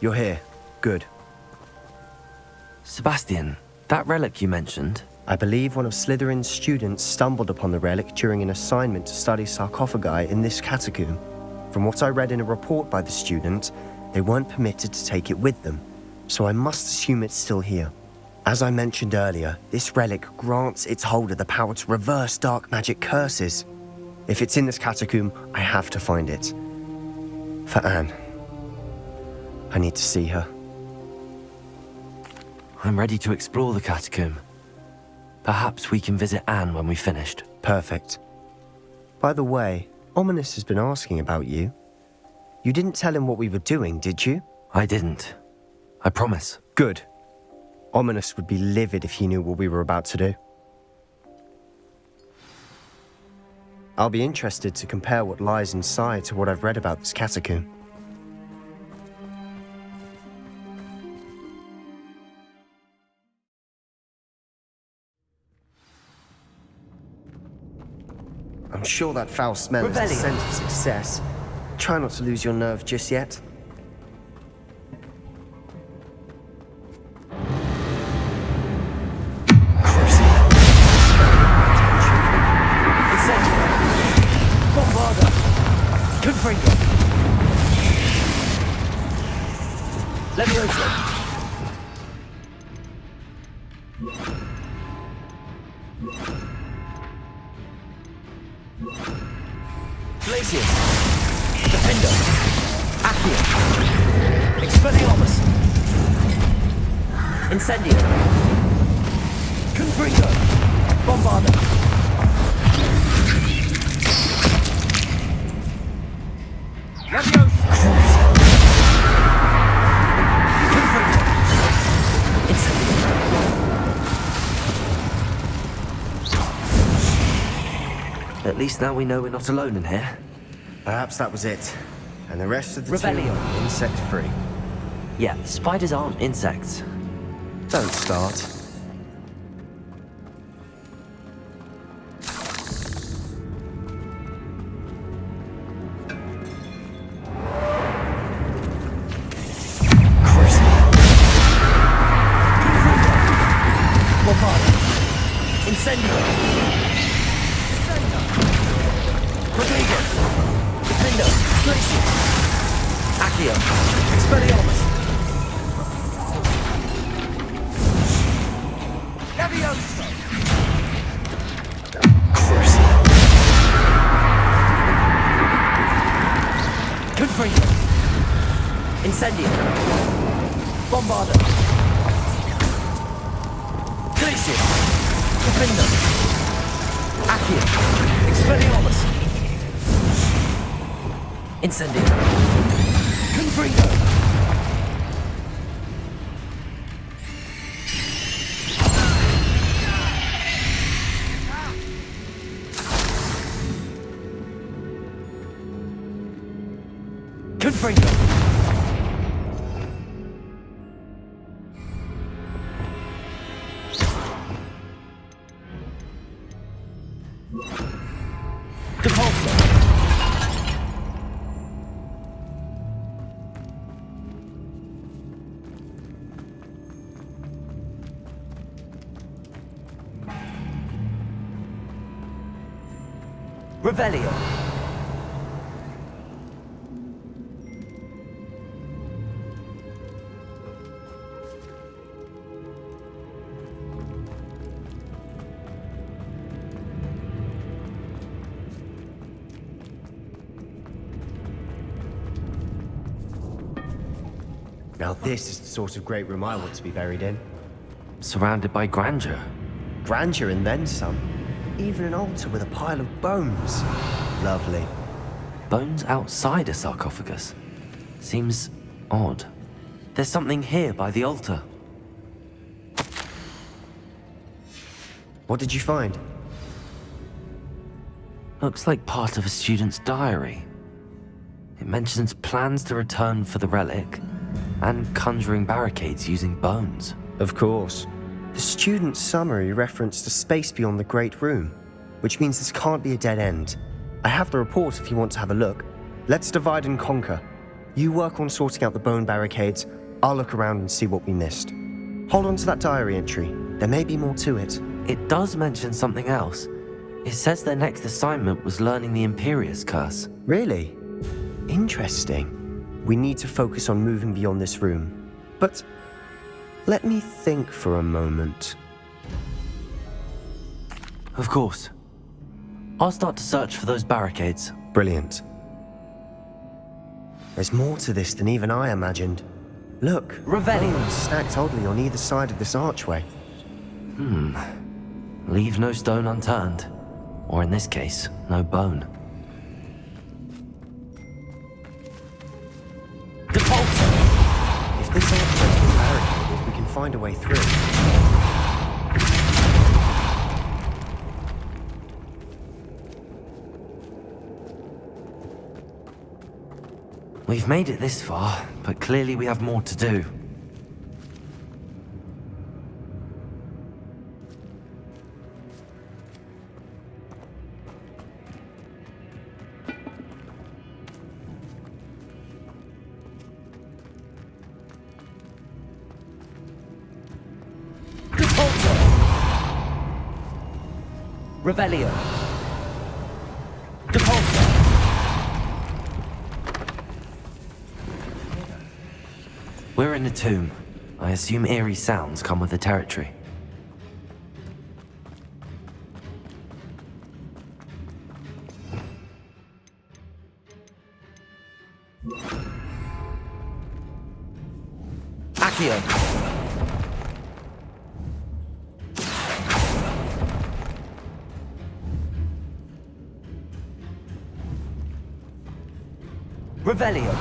You're here. Good. Sebastian, that relic you mentioned, I believe one of Slytherin's students stumbled upon the relic during an assignment to study sarcophagi in this catacomb. From what I read in a report by the student, they weren't permitted to take it with them, so I must assume it's still here. As I mentioned earlier, this relic grants its holder the power to reverse dark magic curses. If it's in this catacomb, I have to find it. For Anne. I need to see her. I'm ready to explore the catacomb. Perhaps we can visit Anne when we've finished. Perfect. By the way, Ominous has been asking about you. You didn't tell him what we were doing, did you? I didn't. I promise. Good. Ominous would be livid if he knew what we were about to do. I'll be interested to compare what lies inside to what I've read about this catacomb. I'm sure that foul smell is a scent of success. Try not to lose your nerve just yet. At least now we know we're not alone in here. Perhaps that was it. And the rest of the Rebellion. team are insect-free. Yeah, spiders aren't insects. Don't start. Revelio. Now this is the sort of great room I want to be buried in. Surrounded by grandeur. Grandeur and then some. Even an altar with a pile of bones. Lovely. Bones outside a sarcophagus. Seems odd. There's something here by the altar. What did you find? Looks like part of a student's diary. It mentions plans to return for the relic and conjuring barricades using bones. Of course. The student's summary referenced a space beyond the Great Room, which means this can't be a dead end. I have the report if you want to have a look. Let's divide and conquer. You work on sorting out the bone barricades. I'll look around and see what we missed. Hold on to that diary entry. There may be more to it. It does mention something else. It says their next assignment was learning the Imperius Curse. Really? Interesting. We need to focus on moving beyond this room. But let me think for a moment. Of course. I'll start to search for those barricades. Brilliant. There's more to this than even I imagined. Look, Revelio. bones stacked oddly on either side of this archway. Leave no stone unturned. Or in this case, no bone. If this archway is barricaded, we can find a way through. We've made it this far, but clearly we have more to do. Revelio. We're in a tomb. I assume eerie sounds come with the territory. Accio. Revelio.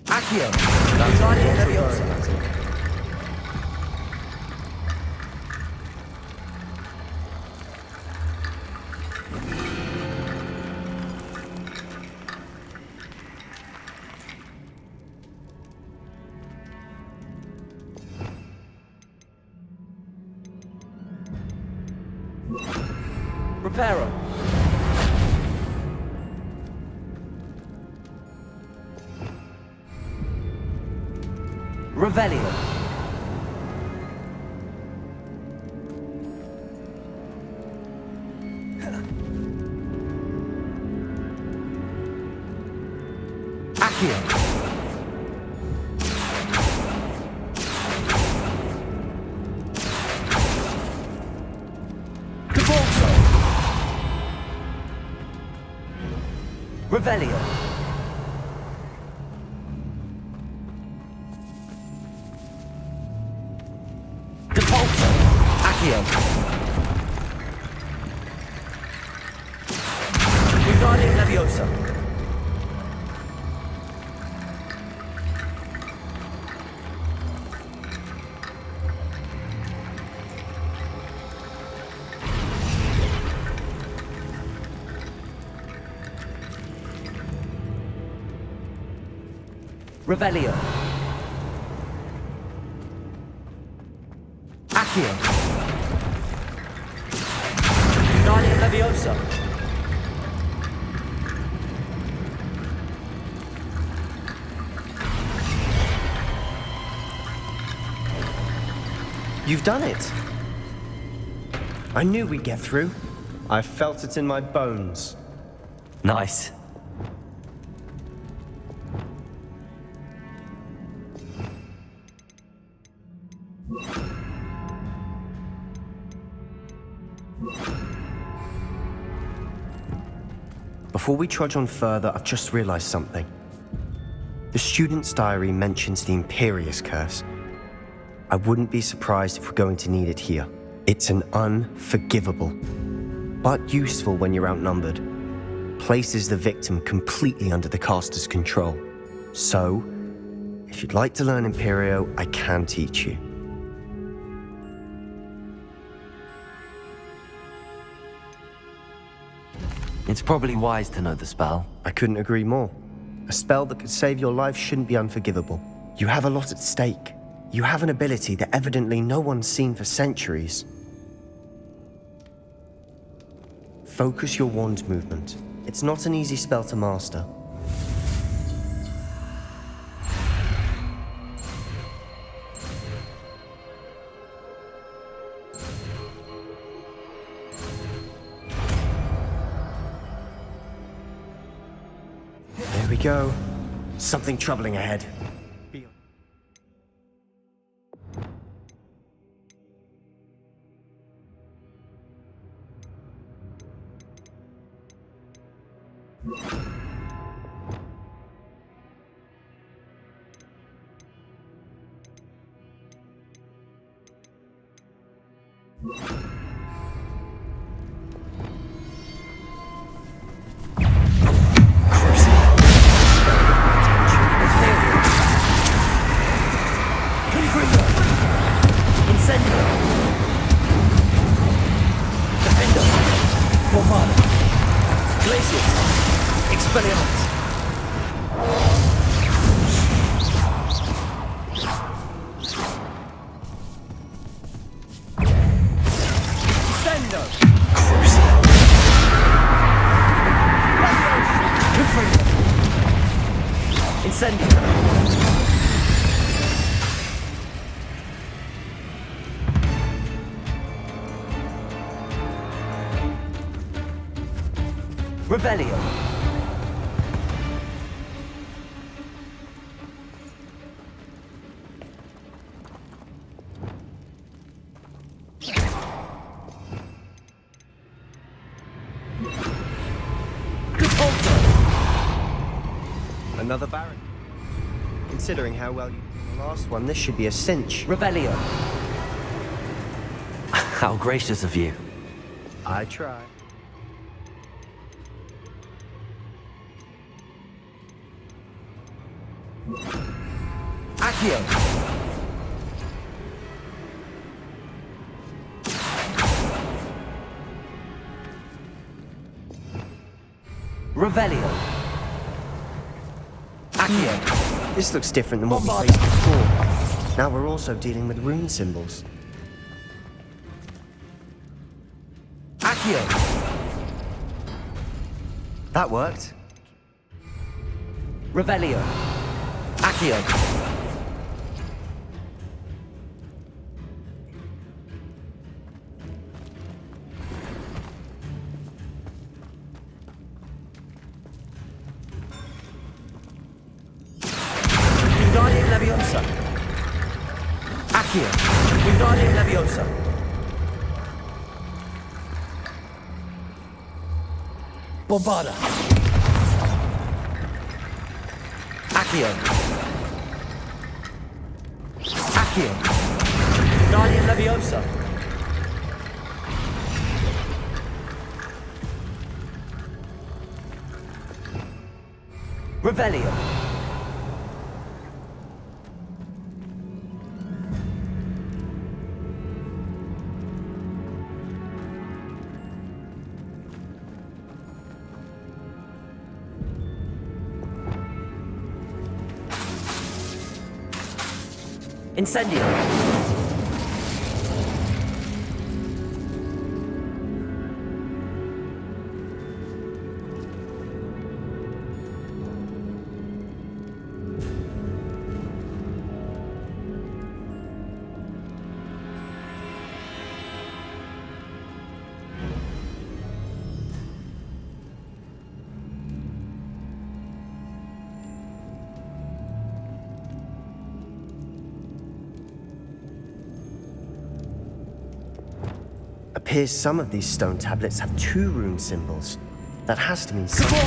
Accio. Guardian Leviosa. Reparo. Revelio. Accio. Devolso. Revelio. Depulso. Accio. Guardian Leviosa. Revelio. Accio. Guardian Leviosa. You've done it. I knew we'd get through. I felt it in my bones. Nice. Before we trudge on further, I've just realized something. The student's diary mentions the Imperius Curse. I wouldn't be surprised if we're going to need it here. It's an unforgivable, but useful when you're outnumbered. Places the victim completely under the caster's control. So, if you'd like to learn Imperio, I can teach you. It's probably wise to know the spell. I couldn't agree more. A spell that could save your life shouldn't be unforgivable. You have a lot at stake. You have an ability that evidently no one's seen for centuries. Focus your wand movement. It's not an easy spell to master. There we go. Something troubling ahead. Revelio. Another Baron. Considering how well you did the last one, this should be a cinch. Revelio. How gracious of you. I try. Accio. Revelio. Accio. This looks different than what we faced before. Now we're also dealing with rune symbols. Accio. That worked. Revelio. Accio. Wingardium Leviosa. Accio. Wingardium Leviosa. Bombarda. Accio. Accio. Wingardium Leviosa. Revelio. Incendio. Appears some of these stone tablets have 2 rune symbols. That has to mean something.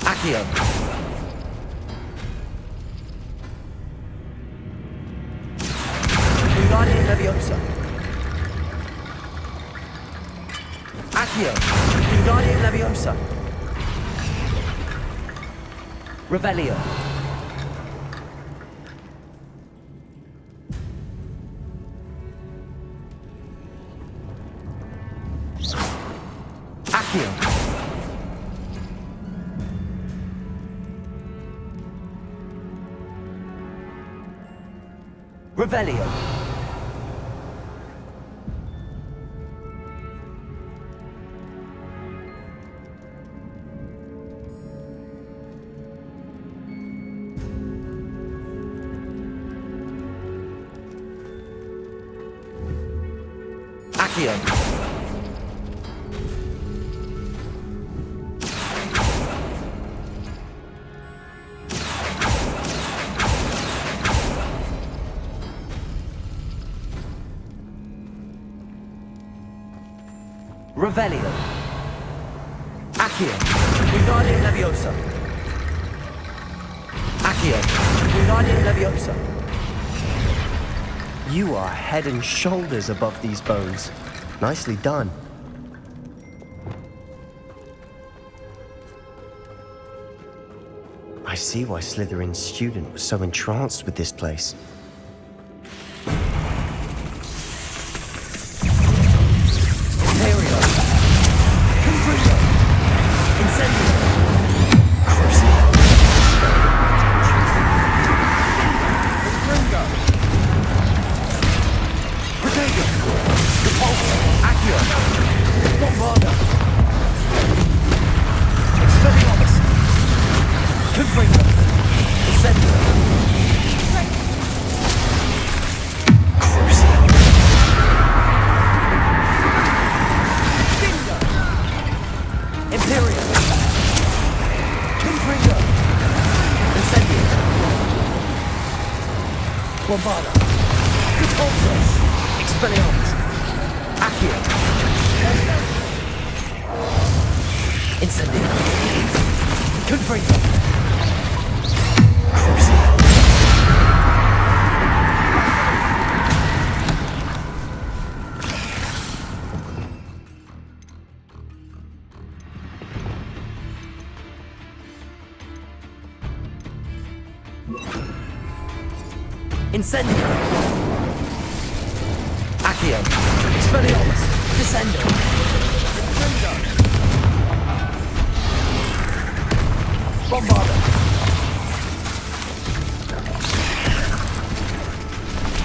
Accio. Wingardium Leviosa. Accio. Wingardium Leviosa. Revelio. Accio. Revelio. Accio. Revelio. Accio. Wingardium Leviosa. Accio. Wingardium Leviosa. You are head and shoulders above these bones. Nicely done. I see why Slytherin's student was so entranced with this place. Imperio. Confringo. Incendio. Confringo. Protego. Repulsor. Accio. Bombarda. Expelliarmus. Confringo. Incendio. Imperio. Confringo. Incendio. Bombarda. Repulsor. Expelliarmus. Accio. Incendio. Confringo. Incendio. Accio. Expelliarmus. Descendo. Bombarda.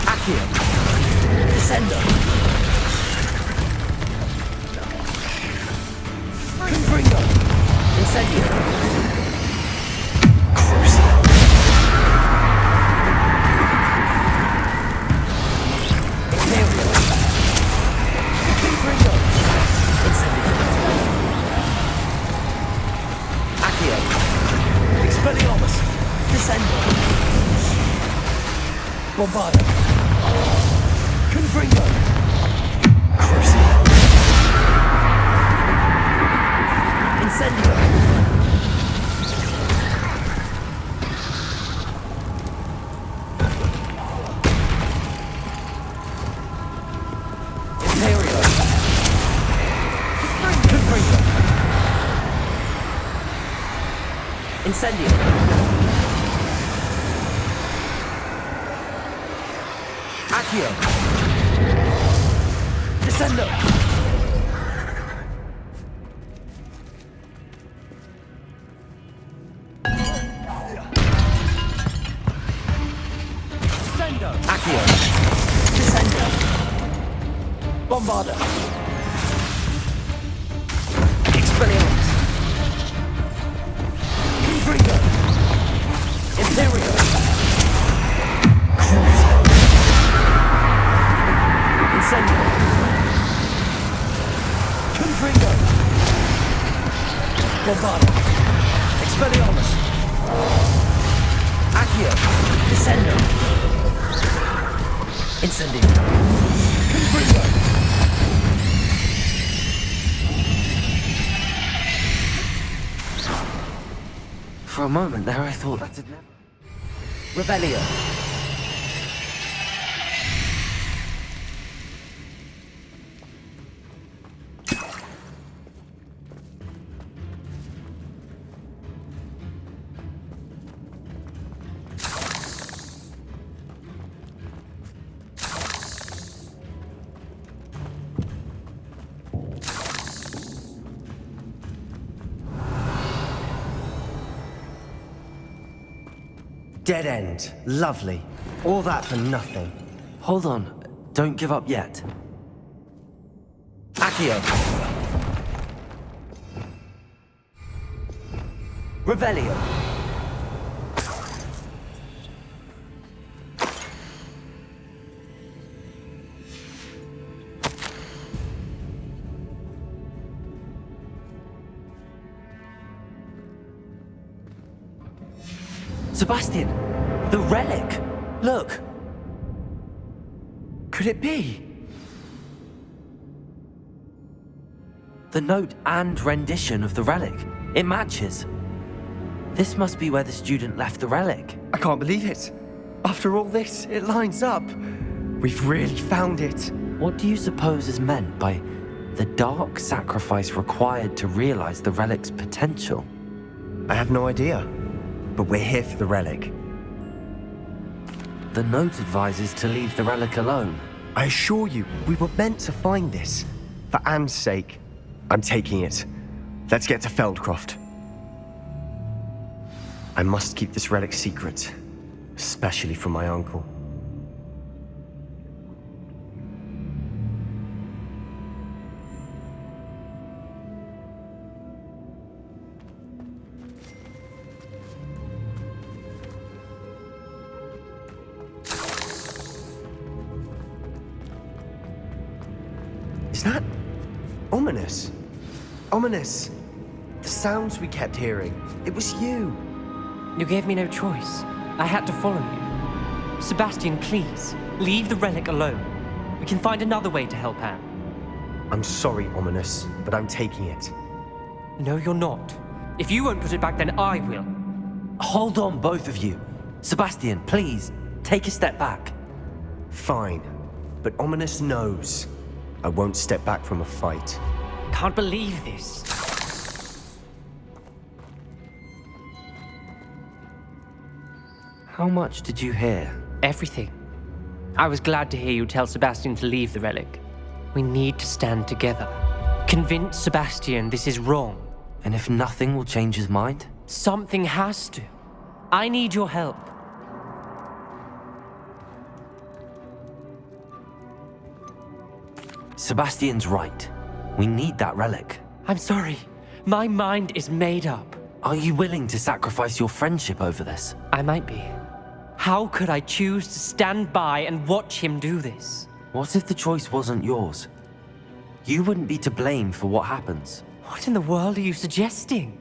Accio. Descendo. Confringo. Incendio. Imperio. Confringo. Incendio. Accio. Expelliarmus. Descendo. Bombarda. Confringo. Incendio. Imperio. Confringo. Incendio. Accio. Descendo. Descendo. Accio. Descendo. Bombarda. Expelliarmus. Confringo. Imperio. Incendio. Confringo. Bombarda. Expelliarmus. Accio. Descendo. Incendio. Confringo. For a moment there, I thought that had never... Revelio. Dead end. Lovely. All that for nothing. Hold on. Don't give up yet. Accio. Revelio. Sebastian! The relic! Look! Could it be? The note and rendition of the relic. It matches. This must be where the student left the relic. I can't believe it. After all this, it lines up. We've really found it. What do you suppose is meant by the dark sacrifice required to realize the relic's potential? I have no idea. But we're here for the relic. The note advises to leave the relic alone. I assure you, we were meant to find this. For Anne's sake, I'm taking it. Let's get to Feldcroft. I must keep this relic secret, especially from my uncle. Is that ominous? Ominous. The sounds we kept hearing. It was you. You gave me no choice. I had to follow you. Sebastian, please, leave the relic alone. We can find another way to help Anne. I'm sorry, Ominous, but I'm taking it. No, you're not. If you won't put it back, then I will. Hold on, both of you. Sebastian, please, take a step back. Fine, but Ominous knows I won't step back from a fight. Can't believe this. How much did you hear? Everything. I was glad to hear you tell Sebastian to leave the relic. We need to stand together. Convince Sebastian this is wrong. And if nothing will change his mind? Something has to. I need your help. Sebastian's right. We need that relic. I'm sorry. My mind is made up. Are you willing to sacrifice your friendship over this? I might be. How could I choose to stand by and watch him do this? What if the choice wasn't yours? You wouldn't be to blame for what happens. What in the world are you suggesting?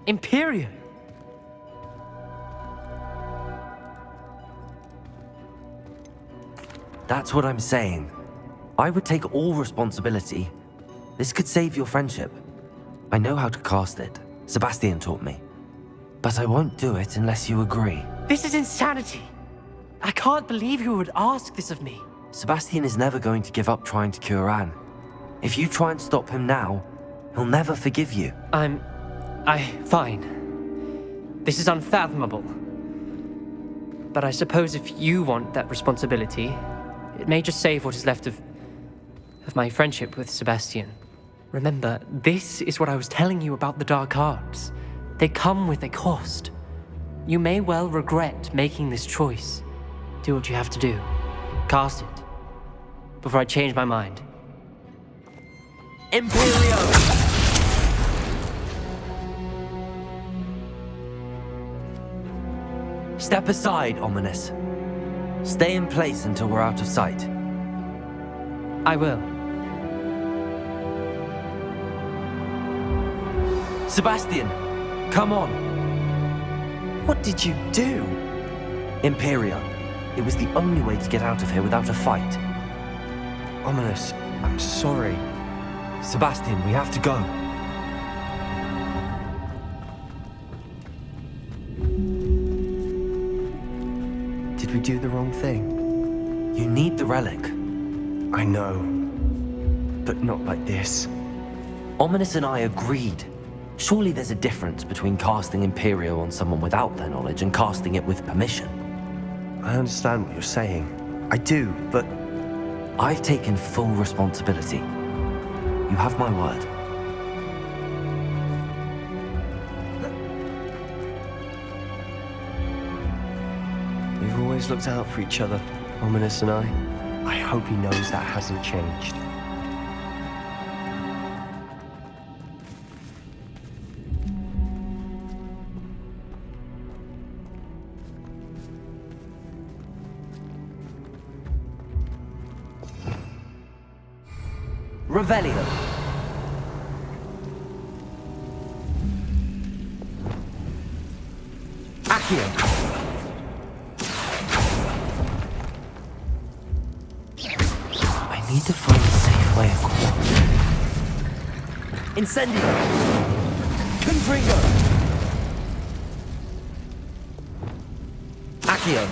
Imperium? That's what I'm saying. I would take all responsibility. This could save your friendship. I know how to cast it. Sebastian taught me. But I won't do it unless you agree. This is insanity. I can't believe you would ask this of me. Sebastian is never going to give up trying to cure Anne. If you try and stop him now, he'll never forgive you. Fine. This is unfathomable. But I suppose if you want that responsibility, it may just save what is left of my friendship with Sebastian. Remember, this is what I was telling you about the dark arts. They come with a cost. You may well regret making this choice. Do what you have to do. Cast it. Before I change my mind. Imperio! Step aside, Ominous. Stay in place until we're out of sight. I will. Sebastian, come on. What did you do? Imperio. It was the only way to get out of here without a fight. Ominous, I'm sorry. Sebastian, we have to go. Did we do the wrong thing? You need the relic. I know. But not like this. Ominous and I agreed. Surely there's a difference between casting Imperio on someone without their knowledge and casting it with permission. I understand what you're saying. I do, but I've taken full responsibility. You have my word. always looked out for each other, Ominous and I. I hope he knows that hasn't changed. Revelio. Accio. I need to find a safe way across. Incendio. Confringo. Accio.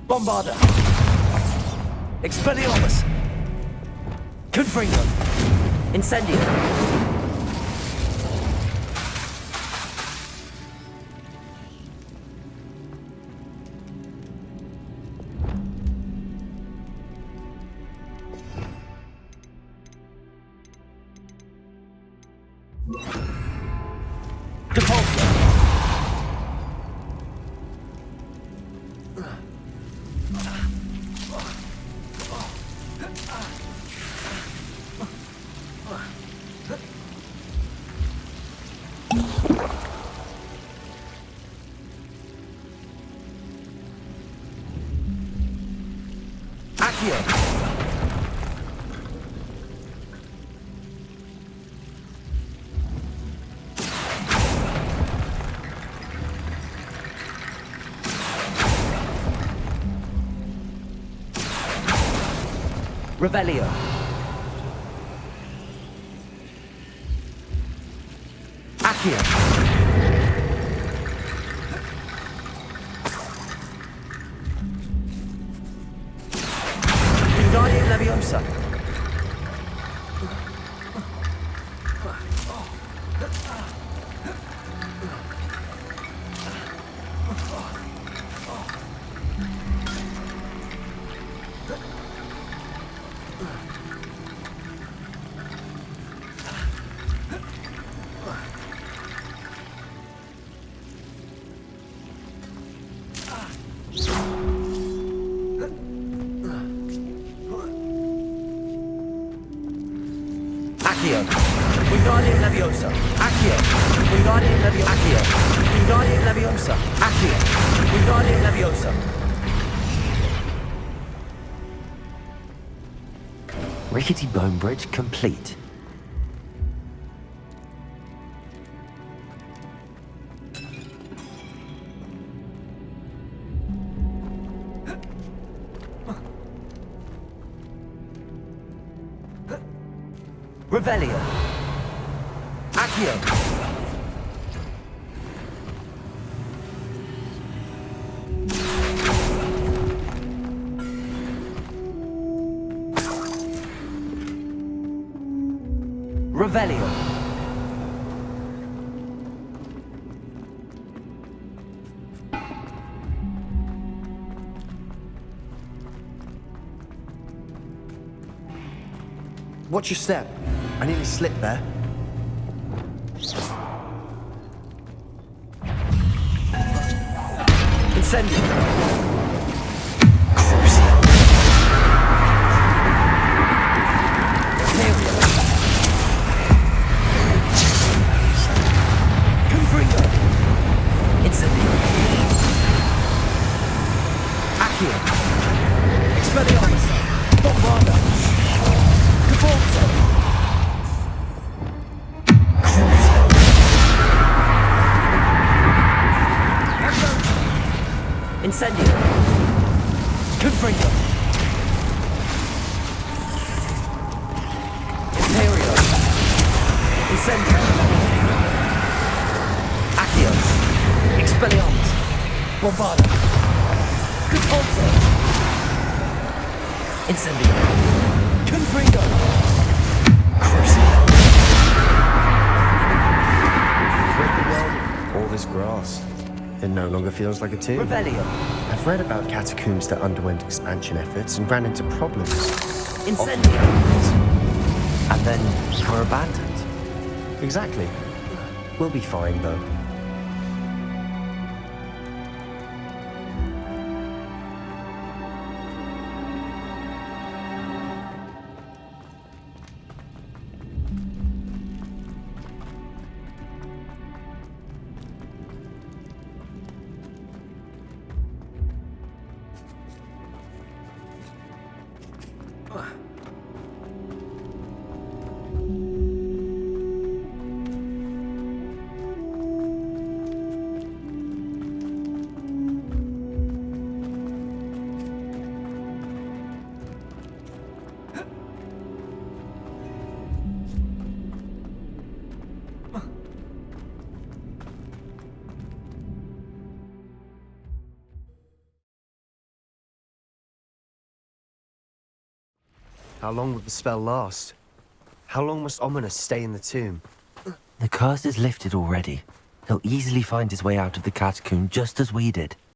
Bombarda. Expelliarmus. Confringo. Incendio. Depulso. Accio. Revelio. Accio. Wingardium Leviosa. Accio. Wingardium Leviosa. Accio. Wingardium Leviosa. Accio. Wingardium Leviosa. Accio. Wingardium Leviosa. Rickety bone bridge complete. Revelio. Accio. Revelio. Watch your step. I nearly slipped there. Incendio. Confringo. Incendio. Accio. Expelliarmus. Bombarda. Depulso. Incendio. Confringo. Imperio. Incendio. Accio. Expelliarmus. Bombarda. Depulso. Incendio. Confringo. Crucio. this grass. It no longer feels like a tomb. Revelio. I've read about catacombs that underwent expansion efforts and ran into problems. Incendio. And then were abandoned. Exactly. We'll be fine, though. How long will the spell last? How long must Ominous stay in the tomb? The curse is lifted already. He'll easily find his way out of the catacomb just as we did.